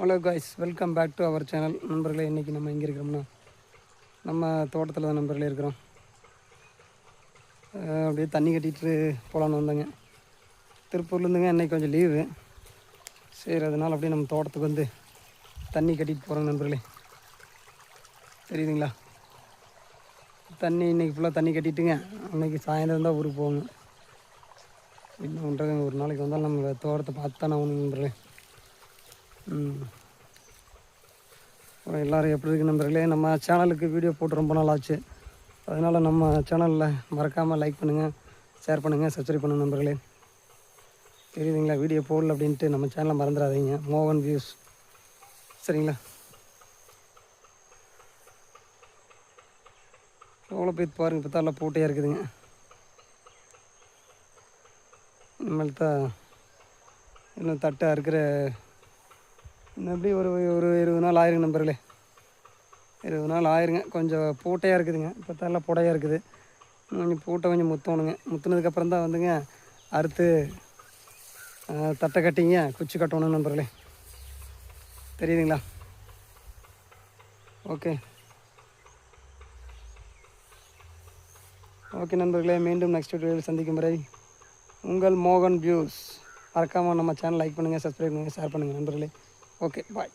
Hello guys, welcome back to our channel. நண்பர்களே, இன்றைக்கி நம்ம எங்கே இருக்கிறோம்னா நம்ம தோட்டத்தில் தான் நண்பர்களே இருக்கிறோம். அப்படியே தண்ணி கட்டிகிட்டு போகலான்னு வந்தேங்க. திருப்பூர்லேருந்துங்க. இன்றைக்கி கொஞ்சம் லீவு. சரி, அதனால் அப்படியே நம்ம தோட்டத்துக்கு வந்து தண்ணி கட்டிகிட்டு போகிறோங்க நண்பர்களே. தெரியுதுங்களா? தண்ணி இன்றைக்கி ஃபுல்லாக தண்ணி கட்டிட்டுங்க. அன்றைக்கி சாயந்தரம் தான் ஊருக்கு போகணும். என்ன பண்ணுறது, ஒரு நாளைக்கு வந்தாலும் நம்ம தோட்டத்தை பார்த்து தானே ஆகணும் நண்பர்களே. எல்லோரும் எப்படி இருக்குது நண்பர்களே? நம்ம சேனலுக்கு வீடியோ போட்டு ரொம்ப நாள் ஆச்சு. அதனால் நம்ம சேனலில் மறக்காமல் லைக் பண்ணுங்கள், ஷேர் பண்ணுங்கள், சப்ஸ்கிரைப் பண்ணுங்கள் நண்பர்களே. தெரியுதுங்களா? வீடியோ போடல அப்படின்ட்டு நம்ம சேனலை மறந்துடாதீங்க. மோகன் வியூஸ், சரிங்களா? எவ்வளோ போய் பாருங்கள், இப்போ தான் போட்டியாக இருக்குதுங்க. இனிமேல் தான் இன்னும் தட்டாக இருக்கிற இன்னும் எப்படி ஒரு 20 நாள் ஆயிருங்க நண்பர்களே. 20 நாள் ஆயிருங்க. கொஞ்சம் பூட்டையாக இருக்குதுங்க. இப்போ தான் புடையாக இருக்குது. கொஞ்சம் பூட்டை கொஞ்சம் முத்தணுங்க. முத்துனதுக்கப்புறம் தான் வந்துங்க அறுத்து தட்டை கட்டிங்க குச்சி கட்டணும் நண்பர்களே. தெரியுதுங்களா? ஓகே நண்பர்களே, மீண்டும் நெக்ஸ்ட் வீடியோவில் சந்திக்கும் வரை உங்கள் மோகன் வியூஸ். மறக்காமல் நம்ம சேனல் லைக் பண்ணுங்கள், சப்ஸ்கிரைப் பண்ணுங்கள், ஷேர் பண்ணுங்கள் நண்பர்களே. ஓகே, பாய்.